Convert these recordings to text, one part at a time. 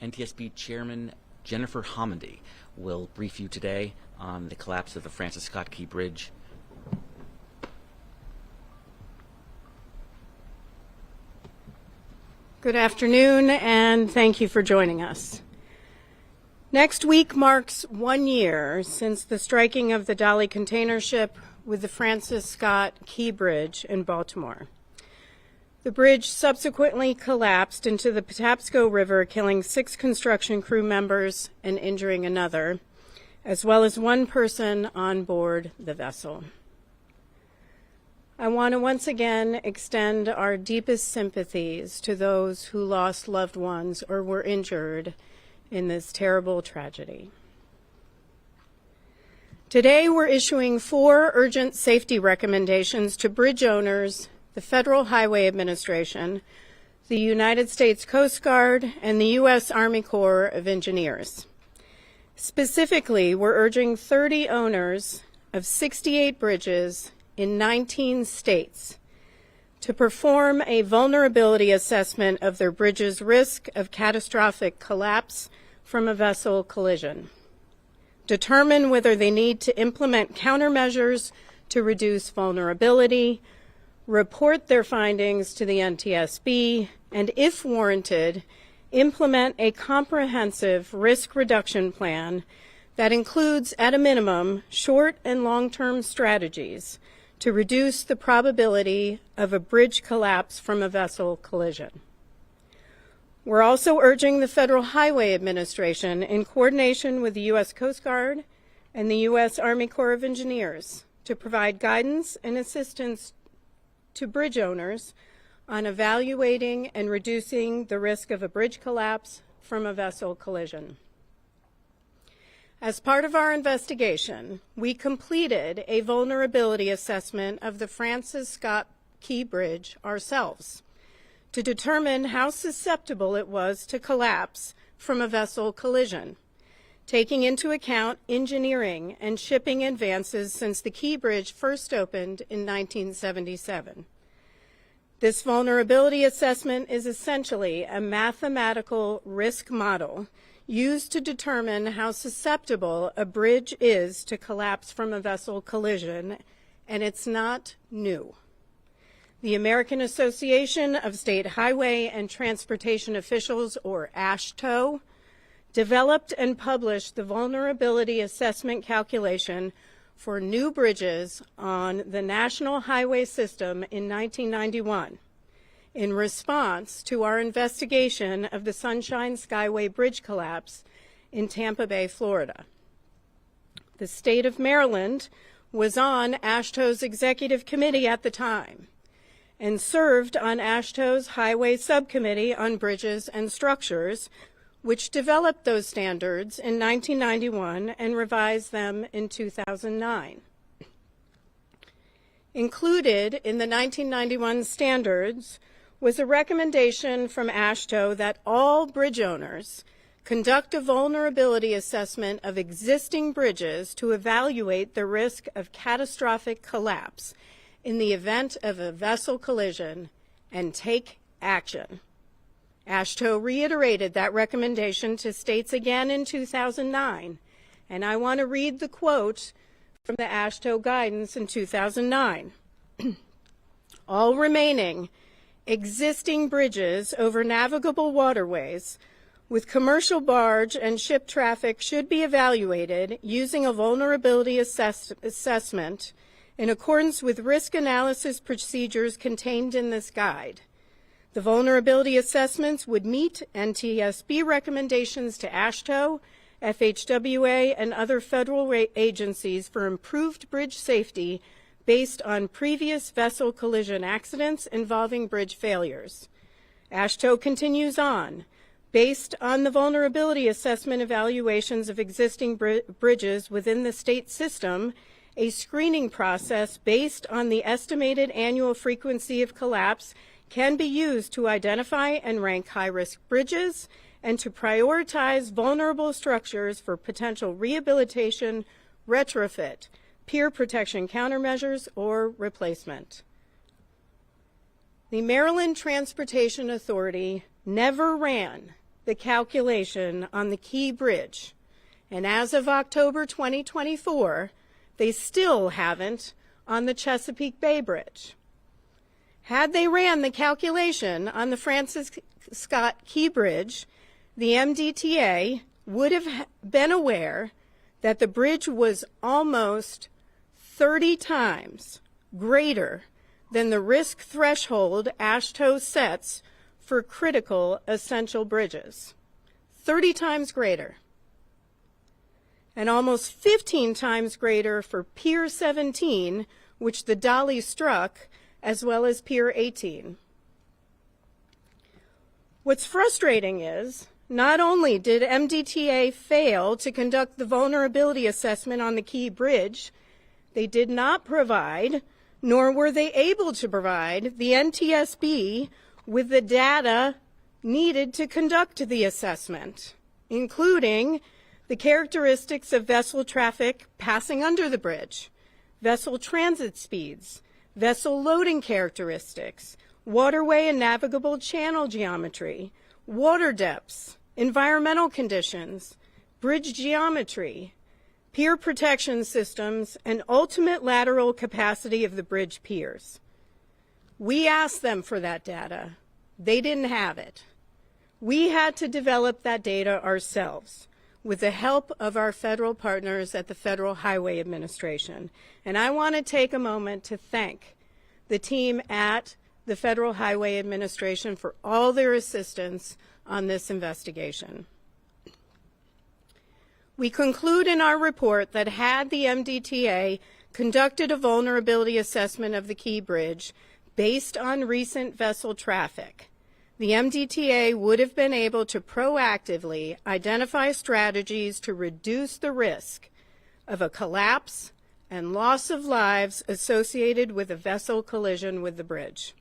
NTSB Chairman Jennifer Homendy will brief you today on the collapse of the Francis Scott Key Bridge. Good afternoon, and thank you for joining us. Next week marks 1 year since the striking of the Dali container ship with the Francis Scott Key Bridge in Baltimore. The bridge subsequently collapsed into the Patapsco River, killing 6 construction crew members and injuring another, as well as 1 person on board the vessel. I want to once again extend our deepest sympathies to those who lost loved ones or were injured in this terrible tragedy. Today, we're issuing 4 urgent safety recommendations to bridge owners, the Federal Highway Administration, the United States Coast Guard, and the U.S. Army Corps of Engineers. Specifically, we're urging 30 owners of 68 bridges in 19 states to perform a vulnerability assessment of their bridge's risk of catastrophic collapse from a vessel collision, determine whether they need to implement countermeasures to reduce vulnerability, report their findings to the NTSB, and if warranted, implement a comprehensive risk reduction plan that includes, at a minimum, short and long-term strategies to reduce the probability of a bridge collapse from a vessel collision. We're also urging the Federal Highway Administration, in coordination with the U.S. Coast Guard and the U.S. Army Corps of Engineers, to provide guidance and assistance to bridge owners on evaluating and reducing the risk of a bridge collapse from a vessel collision. As part of our investigation, we completed a vulnerability assessment of the Francis Scott Key Bridge ourselves to determine how susceptible it was to collapse from a vessel collision, taking into account engineering and shipping advances since the Key Bridge first opened in 1977. This vulnerability assessment is essentially a mathematical risk model used to determine how susceptible a bridge is to collapse from a vessel collision, and it's not new. The American Association of State Highway and Transportation Officials, or AASHTO, developed and published the vulnerability assessment calculation for new bridges on the National Highway System in 1991 in response to our investigation of the Sunshine Skyway Bridge collapse in Tampa Bay, Florida. The state of Maryland was on AASHTO's executive committee at the time and served on AASHTO's Highway Subcommittee on Bridges and Structures, which developed those standards in 1991 and revised them in 2009. Included in the 1991 standards was a recommendation from AASHTO that all bridge owners conduct a vulnerability assessment of existing bridges to evaluate the risk of catastrophic collapse in the event of a vessel collision and take action. AASHTO reiterated that recommendation to states again in 2009, and I want to read the quote from the AASHTO guidance in 2009. All remaining existing bridges over navigable waterways with commercial barge and ship traffic should be evaluated using a vulnerability assessment in accordance with risk analysis procedures contained in this guide. The vulnerability assessments would meet NTSB recommendations to AASHTO, FHWA, and other federal agencies for improved bridge safety based on previous vessel collision accidents involving bridge failures. AASHTO continues on. Based on the vulnerability assessment evaluations of existing bridges within the state system, a screening process based on the estimated annual frequency of collapse can be used to identify and rank high-risk bridges and to prioritize vulnerable structures for potential rehabilitation, retrofit, peer protection countermeasures, or replacement. The Maryland Transportation Authority never ran the calculation on the Key Bridge, and as of October 2024, they still haven't on the Chesapeake Bay Bridge. Had they ran the calculation on the Francis Scott Key Bridge, the MDTA would have been aware that the bridge was almost 30 times greater than the risk threshold AASHTO sets for critical essential bridges. 30 times greater. And almost 15 times greater for Pier 17, which the Dali struck, as well as Pier 18. What's frustrating is, not only did MDTA fail to conduct the vulnerability assessment on the Key Bridge, they did not provide, nor were they able to provide, the NTSB with the data needed to conduct the assessment, including the characteristics of vessel traffic passing under the bridge, vessel transit speeds, vessel loading characteristics, waterway and navigable channel geometry, water depths, environmental conditions, bridge geometry, pier protection systems, and ultimate lateral capacity of the bridge piers. We asked them for that data. They didn't have it. We had to develop that data ourselves with the help of our federal partners at the Federal Highway Administration. And I want to take a moment to thank the team at the Federal Highway Administration for all their assistance on this investigation. We conclude in our report that had the MDTA conducted a vulnerability assessment of the Key Bridge based on recent vessel traffic, the MDTA would have been able to proactively identify strategies to reduce the risk of a collapse and loss of lives associated with a vessel collision with the bridge.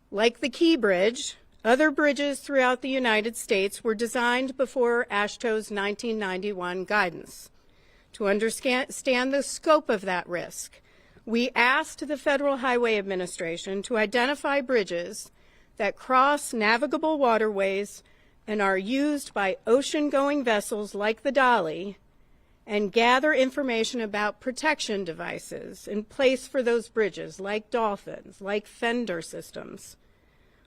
Like the Key Bridge, other bridges throughout the United States were designed before AASHTO's 1991 guidance. To understand the scope of that risk, we asked the Federal Highway Administration to identify bridges that cross navigable waterways and are used by ocean-going vessels like the Dali, and gather information about protection devices in place for those bridges, like dolphins, like fender systems.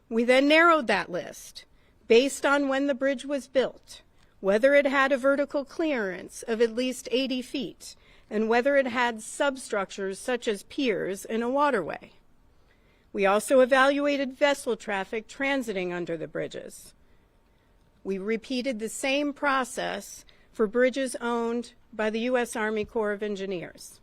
We then narrowed that list based on when the bridge was built, whether it had a vertical clearance of at least 80 feet, and whether it had substructures such as piers in a waterway. We also evaluated vessel traffic transiting under the bridges. We repeated the same process for bridges owned by the U.S. Army Corps of Engineers.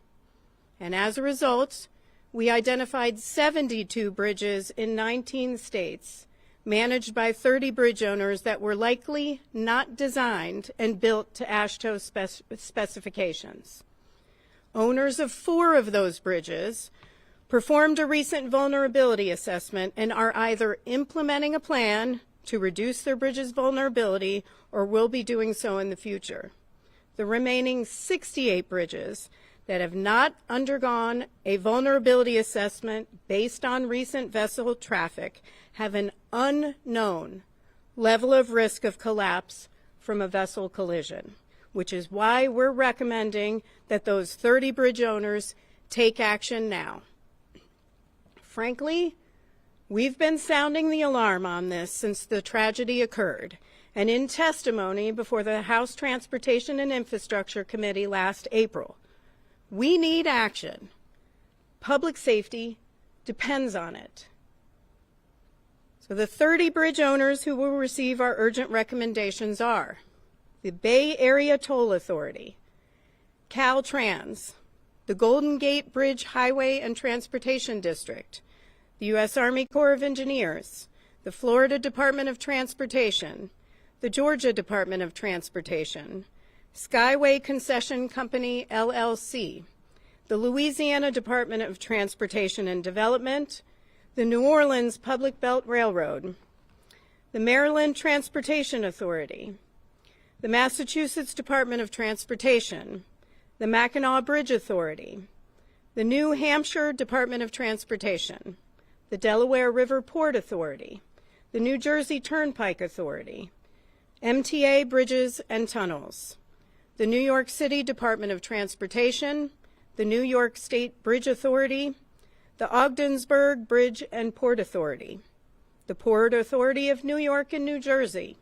And as a result, we identified 72 bridges in 19 states, managed by 30 bridge owners that were likely not designed and built to AASHTO specifications. Owners of 4 of those bridges performed a recent vulnerability assessment and are either implementing a plan to reduce their bridge's vulnerability or will be doing so in the future. The remaining 68 bridges that have not undergone a vulnerability assessment based on recent vessel traffic have an unknown level of risk of collapse from a vessel collision, which is why we're recommending that those 30 bridge owners take action now. Frankly, we've been sounding the alarm on this since the tragedy occurred, and in testimony before the House Transportation and Infrastructure Committee last April. We need action. Public safety depends on it. So the 30 bridge owners who will receive our urgent recommendations are the Bay Area Toll Authority, Caltrans, the Golden Gate Bridge Highway and Transportation District, the U.S. Army Corps of Engineers, the Florida Department of Transportation, the Georgia Department of Transportation, Skyway Concession Company, LLC, the Louisiana Department of Transportation and Development, the New Orleans Public Belt Railroad, the Maryland Transportation Authority, the Massachusetts Department of Transportation, the Mackinac Bridge Authority, the New Hampshire Department of Transportation, the Delaware River Port Authority, the New Jersey Turnpike Authority, MTA Bridges and Tunnels, the New York City Department of Transportation, the New York State Bridge Authority, the Ogdensburg Bridge and Port Authority, the Port Authority of New York and New Jersey,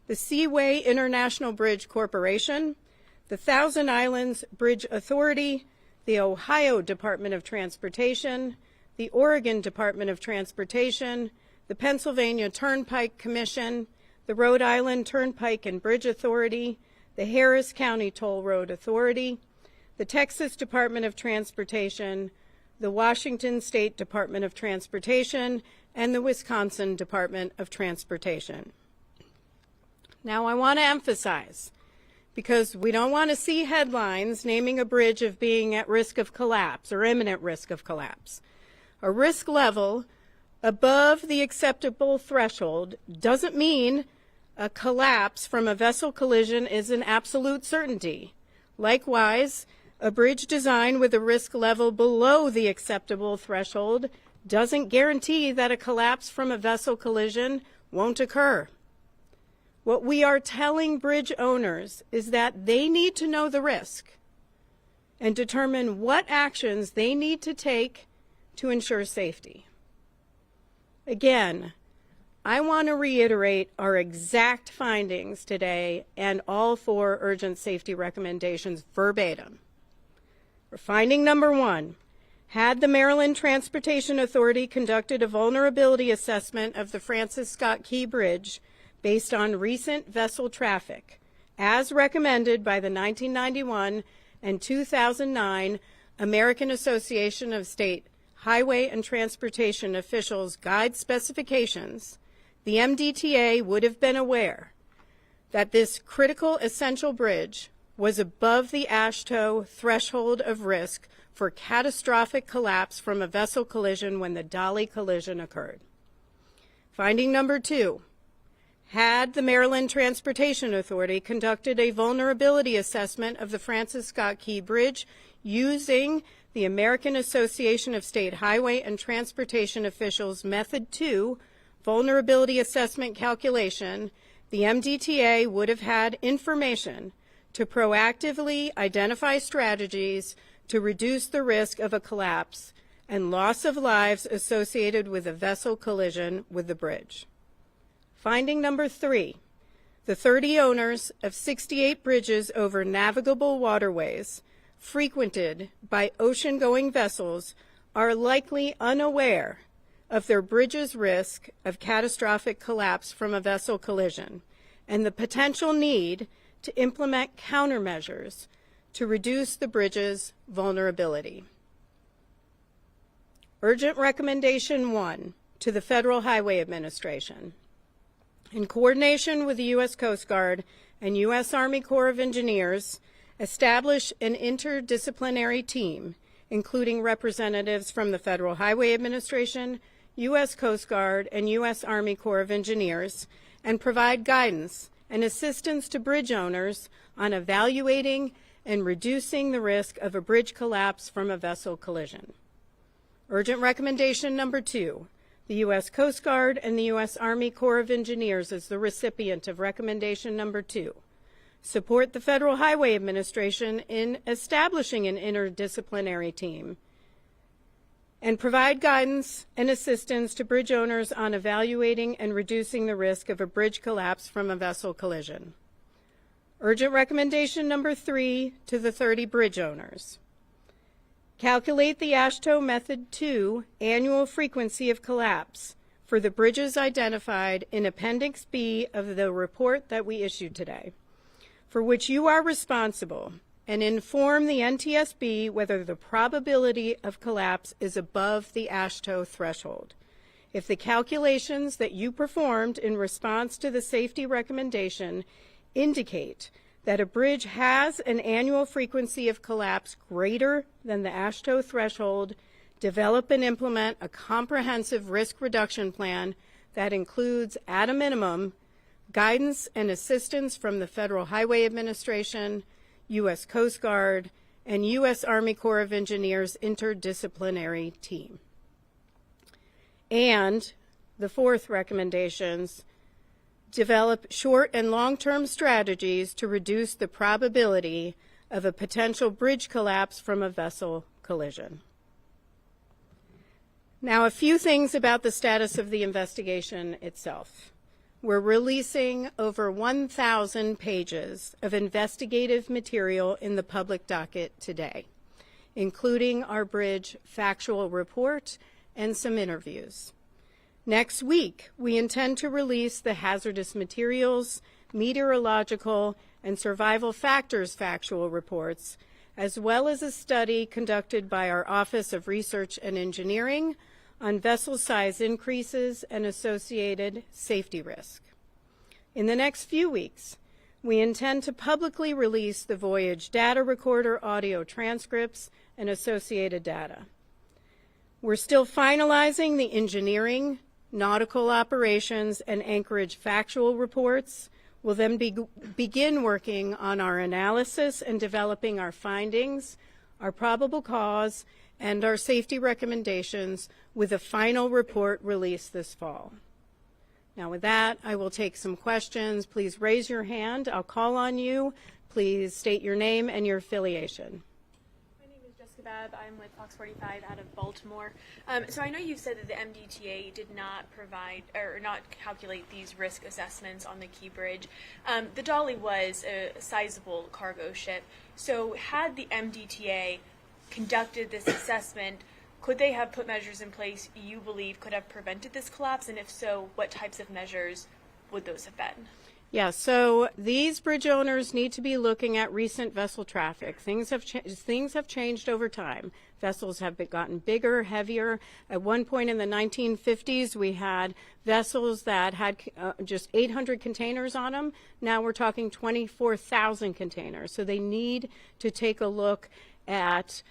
the Seaway International Bridge Corporation, the Thousand Islands Bridge Authority, the Ohio Department of Transportation, the Oregon Department of Transportation, the Pennsylvania Turnpike Commission, the Rhode Island Turnpike and Bridge Authority, the Harris County Toll Road Authority, the Texas Department of Transportation, the Washington State Department of Transportation, and the Wisconsin Department of Transportation. Now, I want to emphasize, because we don't want to see headlines naming a bridge of being at risk of collapse or imminent risk of collapse. A risk level above the acceptable threshold doesn't mean a collapse from a vessel collision is an absolute certainty. Likewise, a bridge design with a risk level below the acceptable threshold doesn't guarantee that a collapse from a vessel collision won't occur. What we are telling bridge owners is that they need to know the risk and determine what actions they need to take to ensure safety. Again, I want to reiterate our exact findings today and all 4 urgent safety recommendations verbatim. For finding number 1, had the Maryland Transportation Authority conducted a vulnerability assessment of the Francis Scott Key Bridge based on recent vessel traffic, as recommended by the 1991 and 2009 American Association of State Highway and Transportation Officials Guide Specifications, the MDTA would have been aware that this critical essential bridge was above the AASHTO threshold of risk for catastrophic collapse from a vessel collision when the Dali collision occurred. Finding number 2, had the Maryland Transportation Authority conducted a vulnerability assessment of the Francis Scott Key Bridge using the American Association of State Highway and Transportation Officials Method 2 vulnerability assessment calculation, the MDTA would have had information to proactively identify strategies to reduce the risk of a collapse and loss of lives associated with a vessel collision with the bridge. Finding number 3, the 30 owners of 68 bridges over navigable waterways frequented by ocean-going vessels are likely unaware of their bridge's risk of catastrophic collapse from a vessel collision and the potential need to implement countermeasures to reduce the bridge's vulnerability. Urgent Recommendation 1 to the Federal Highway Administration. In coordination with the U.S. Coast Guard and U.S. Army Corps of Engineers, establish an interdisciplinary team, including representatives from the Federal Highway Administration, U.S. Coast Guard, and U.S. Army Corps of Engineers, and provide guidance and assistance to bridge owners on evaluating and reducing the risk of a bridge collapse from a vessel collision. Urgent Recommendation number 2, the U.S. Coast Guard and the U.S. Army Corps of Engineers as the recipient of Recommendation number 2. Support the Federal Highway Administration in establishing an interdisciplinary team and provide guidance and assistance to bridge owners on evaluating and reducing the risk of a bridge collapse from a vessel collision. Urgent Recommendation number 3 to the 30 bridge owners. Calculate the AASHTO Method 2 annual frequency of collapse for the bridges identified in Appendix B of the report that we issued today, for which you are responsible, and inform the NTSB whether the probability of collapse is above the AASHTO threshold. If the calculations that you performed in response to the safety recommendation indicate that a bridge has an annual frequency of collapse greater than the AASHTO threshold, develop and implement a comprehensive risk reduction plan that includes, at a minimum, guidance and assistance from the Federal Highway Administration, U.S. Coast Guard, and U.S. Army Corps of Engineers interdisciplinary team. And The fourth recommendations, develop short and long-term strategies to reduce the probability of a potential bridge collapse from a vessel collision. Now, a few things about the status of the investigation itself. We're releasing over 1,000 pages of investigative material in the public docket today, including our bridge factual report and some interviews. Next week, we intend to release the hazardous materials, meteorological, and survival factors factual reports, as well as a study conducted by our Office of Research and Engineering on vessel size increases and associated safety risk. In the next few weeks, we intend to publicly release the voyage data recorder audio transcripts and associated data. We're still finalizing the engineering, nautical operations, and anchorage factual reports. We'll then begin working on our analysis and developing our findings, our probable cause, and our safety recommendations with a final report released this fall. Now with that, I will take some questions. Please raise your hand. I'll call on you. Please state your name and your affiliation. My name is Jessica Babb. I'm with Fox 45 out of Baltimore. So I know you said that the MDTA did not provide or not calculate these risk assessments on the Key Bridge. The Dali was a sizable cargo ship. So had the MDTA conducted this assessment, could they have put measures in place you believe could have prevented this collapse? And if so, what types of measures would those have been? Yeah, so these bridge owners need to be looking at recent vessel traffic. Things have changed over time. Vessels have gotten bigger, heavier. At one point in the 1950s, we had vessels that had just 800 containers on them. Now we're talking 24,000 containers. So they need to take a look at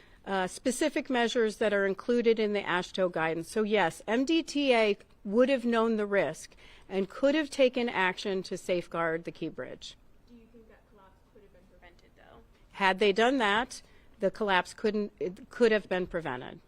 specific measures that are included in the AASHTO guidance. So yes, MDTA would have known the risk and could have taken action to safeguard the Key Bridge. Do you think that collapse could have been prevented, though? Had they done that, the collapse could have been prevented.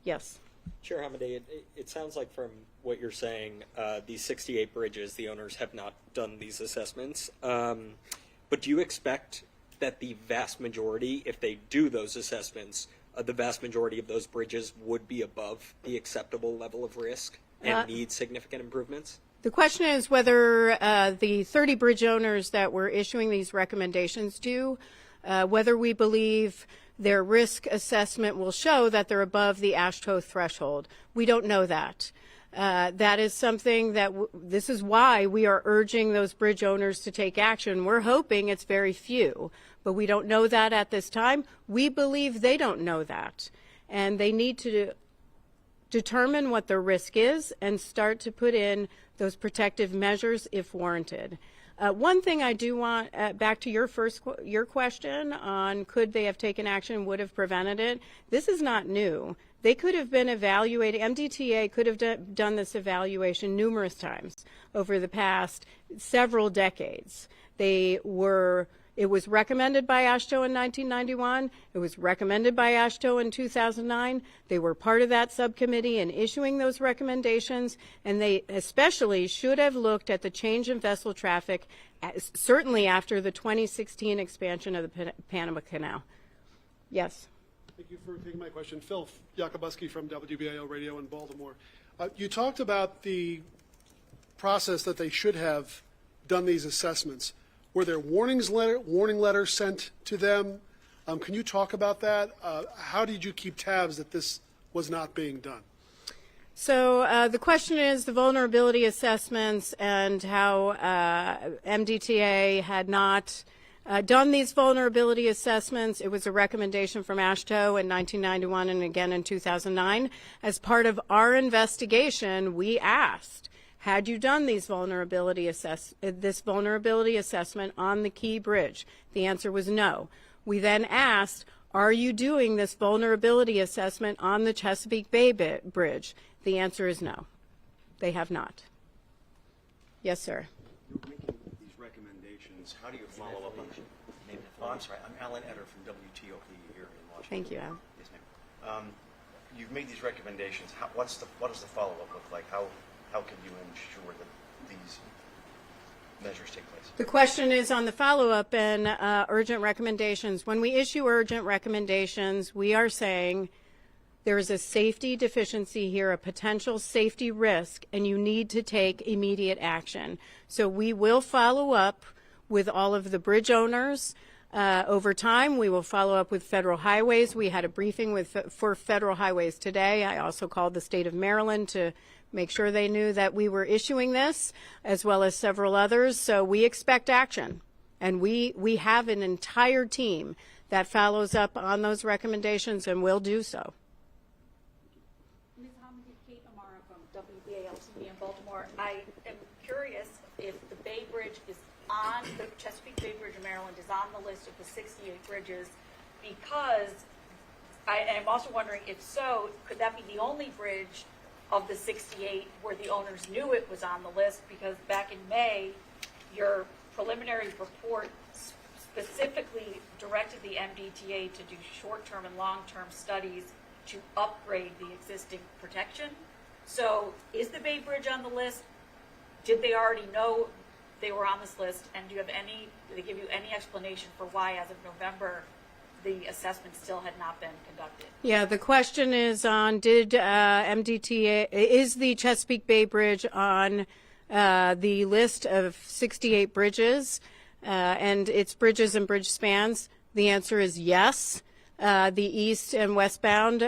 Yes. Chair Homendy, it sounds like from what you're saying, these 68 bridges, the owners have not done these assessments. But do you expect that the vast majority, if they do those assessments, the vast majority of those bridges would be above the acceptable level of risk and need significant improvements? The question is whether the 30 bridge owners that were issuing these recommendations do, whether we believe their risk assessment will show that they're above the AASHTO threshold. We don't know that. That is something that this is why we are urging those bridge owners to take action. We're hoping it's very few, but we don't know that at this time. We believe they don't know that, and they need to determine what their risk is and start to put in those protective measures if warranted. One thing I do want, back to your question on could they have taken action, would have prevented it, this is not new. They could have been evaluated, MDTA could have done this evaluation numerous times over the past several decades. It was recommended by AASHTO in 1991. It was recommended by AASHTO in 2009. They were part of that subcommittee in issuing those recommendations, and they especially should have looked at the change in vessel traffic, certainly after the 2016 expansion of the Panama Canal. Yes. Thank you for taking my question. Phil Yakubuski from WBAL Radio in Baltimore. You talked about the process that they should have done these assessments. Were there warning letters sent to them? Can you talk about that? How did you keep tabs that this was not being done? So the question is the vulnerability assessments and how MDTA had not done these vulnerability assessments. It was a recommendation from AASHTO in 1991 and again in 2009. As part of our investigation, we asked, had you done these this vulnerability assessment on the Key Bridge? The answer was no. We then asked, are you doing this vulnerability assessment on the Chesapeake Bay Bridge? The answer is no. They have not. Yes, sir. You're making these recommendations. How do you follow up on them? Oh, I'm sorry. I'm Alan Etter from WTOP here in Washington. Thank you, Al. Yes, ma'am. you've made these recommendations. What does the follow-up look like? How can you ensure that these measures take place? The question is on the follow-up and urgent recommendations. When we issue urgent recommendations, we are saying there is a safety deficiency here, a potential safety risk, and you need to take immediate action. So we will follow up with all of the bridge owners. Over time, we will follow up with Federal Highways. We had a briefing for Federal Highways today. I also called the state of Maryland to make sure they knew that we were issuing this, as well as several others. So we expect action. And we have an entire team that follows up on those recommendations and will do so. Ms. Homendy, Kate Amara from WBAL-TV in Baltimore. I am curious if the Bay Bridge is on, the Chesapeake Bay Bridge in Maryland is on the list of the 68 bridges, because I'm also wondering, if so, could that be the only bridge of the 68 where the owners knew it was on the list? Because back in May, your preliminary report specifically directed the MDTA to do short-term and long-term studies to upgrade the existing protection. So is the Bay Bridge on the list? Did they already know they were on this list? And did they give you any explanation for why, as of November, the assessment still had not been conducted? Yeah, the question is on, did MDTA, is the Chesapeake Bay Bridge on the list of 68 bridges and its bridges and bridge spans? The answer is yes. The east and westbound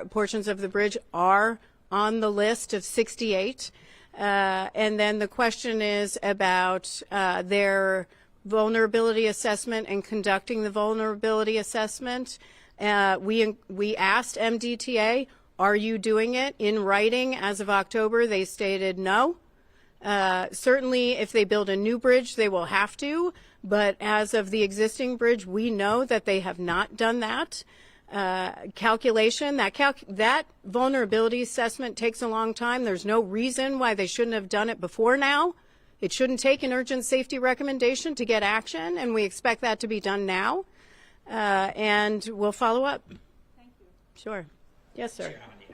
portions of the bridge are on the list of 68. And then the question is about their vulnerability assessment and conducting the vulnerability assessment. We asked MDTA, are you doing it? In writing, as of October, they stated no. Certainly, if they build a new bridge, they will have to. But as of the existing bridge, we know that they have not done that. Calculation, that vulnerability assessment takes a long time. There's no reason why they shouldn't have done it before now. It shouldn't take an urgent safety recommendation to get action, and we expect that to be done now. And we'll follow up. Thank you. Sure. Yes, sir. Chair Homendy,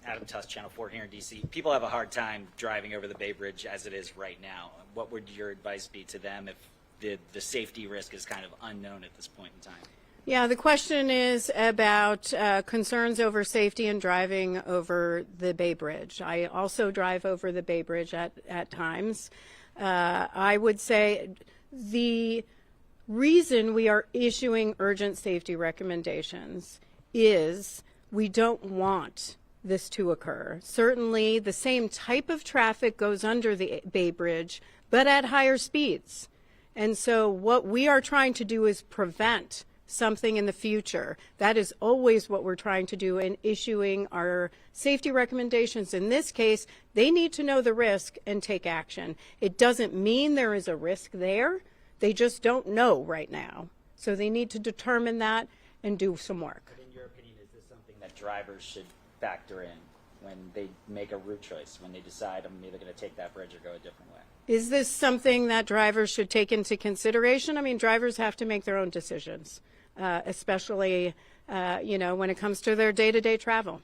Adam Tuss, Channel 4 here in D.C. People have a hard time driving over the Bay Bridge as it is right now. What would your advice be to them if the safety risk is kind of unknown at this point in time? Yeah, the question is about concerns over safety and driving over the Bay Bridge. I also drive over the Bay Bridge at times. I would say the reason we are issuing urgent safety recommendations is we don't want this to occur. Certainly, the same type of traffic goes under the Bay Bridge, but at higher speeds. And so what we are trying to do is prevent something in the future. That is always what we're trying to do in issuing our safety recommendations. In this case, they need to know the risk and take action. It doesn't mean there is a risk there. They just don't know right now. So they need to determine that and do some work. But in your opinion, is this something that drivers should factor in when they make a route choice, when they decide I'm either going to take that bridge or go a different way? Is this something that drivers should take into consideration? I mean, drivers have to make their own decisions. Especially, when it comes to their day-to-day travel.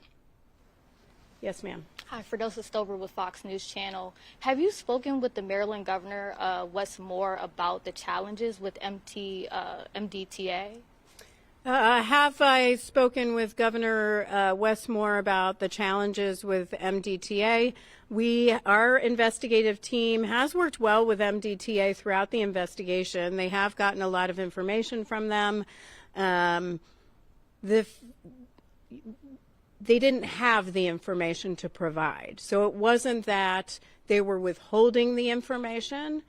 Yes, ma'am. Hi, Firdausa Stover with Fox News Channel. Have you spoken with the Maryland Governor, Wes Moore, about the challenges with MDTA? Have I spoken with Governor Wes Moore about the challenges with MDTA? Our investigative team has worked well with MDTA throughout the investigation. They have gotten a lot of information from them. They didn't have the information to provide. So it wasn't that they were withholding the information,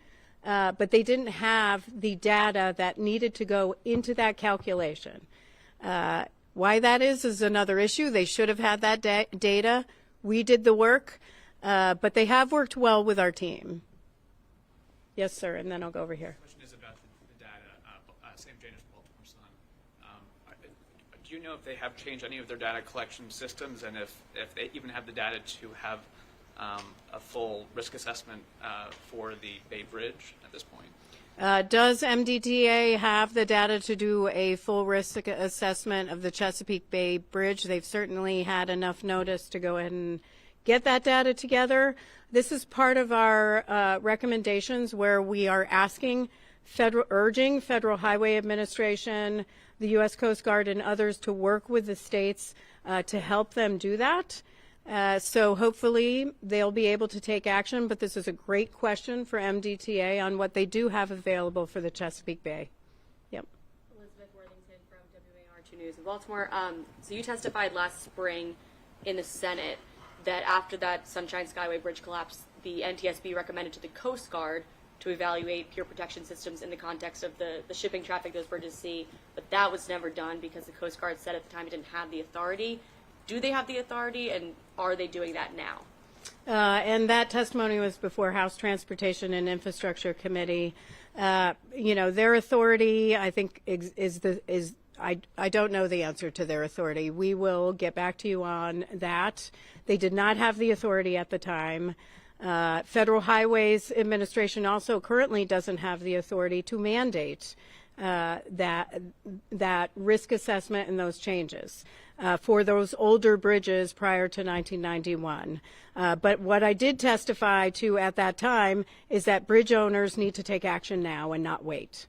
but they didn't have the data that needed to go into that calculation. Why that is another issue. They should have had that data. We did the work, but they have worked well with our team. Yes, sir, and then I'll go over here. The question is about the data. Sam Janus, Baltimore Sun. Do you know if they have changed any of their data collection systems, and if they even have the data to have a full risk assessment for the Bay Bridge at this point? Does MDTA have the data to do a full risk assessment of the Chesapeake Bay Bridge? They've certainly had enough notice to go ahead and get that data together. This is part of our recommendations where we are urging Federal Highway Administration, the U.S. Coast Guard, and others to work with the states to help them do that. So hopefully they'll be able to take action, but this is a great question for MDTA on what they do have available for the Chesapeake Bay. Yep. Elizabeth Worthington from WAR 2 News in Baltimore. So you testified last spring in the Senate that after that Sunshine Skyway Bridge collapse, the NTSB recommended to the Coast Guard to evaluate pier protection systems in the context of the shipping traffic those bridges see, but that was never done because the Coast Guard said at the time it didn't have the authority. Do they have the authority, and are they doing that now? And that testimony was before House Transportation and Infrastructure Committee. Their authority, I think, I don't know the answer to their authority. We will get back to you on that. They did not have the authority at the time. Federal Highways Administration also currently doesn't have the authority to mandate that risk assessment and those changes for those older bridges prior to 1991. But what I did testify to at that time is that bridge owners need to take action now and not wait.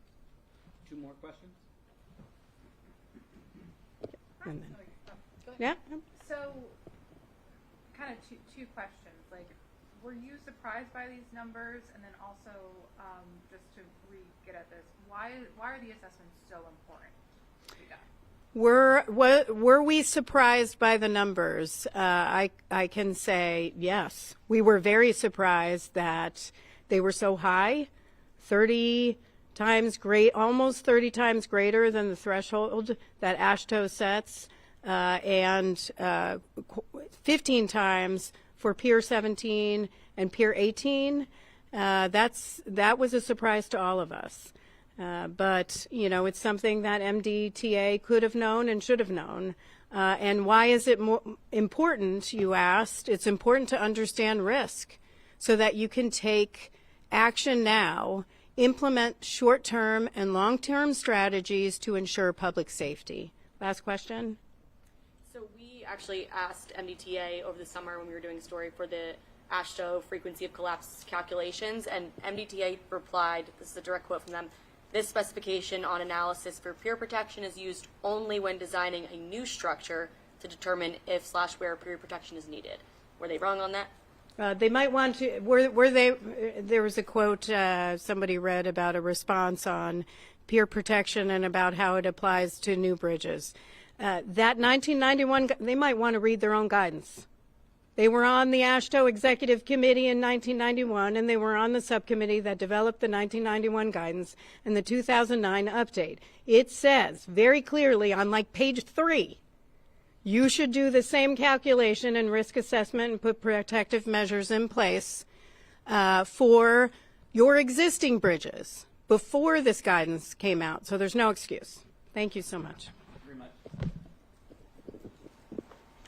2 more questions? And then, yeah. So, kind of two questions. Like, were you surprised by these numbers? And then also, just to get at this, why are the assessments so important? Were we surprised by the numbers? I can say yes. We were very surprised that they were so high, 30 times almost 30 times greater than the threshold that AASHTO sets, and 15 times for Pier 17 and Pier 18. That was a surprise to all of us. But, it's something that MDTA could have known and should have known. And why is it important, you asked? It's important to understand risk so that you can take action now, implement short-term and long-term strategies to ensure public safety. Last question. So we actually asked MDTA over the summer when we were doing a story for the AASHTO frequency of collapse calculations, and MDTA replied, this is a direct quote from them, "This specification on analysis for pier protection is used only when designing a new structure to determine if/where pier protection is needed." Were they wrong on that? They might want to, there was a quote somebody read about a response on pier protection and about how it applies to new bridges. That 1991, they might want to read their own guidance. They were on the AASHTO Executive Committee in 1991, and they were on the subcommittee that developed the 1991 guidance and the 2009 update. It says very clearly on page 3, you should do the same calculation and risk assessment and put protective measures in place for your existing bridges before this guidance came out. So there's no excuse. Thank you so much.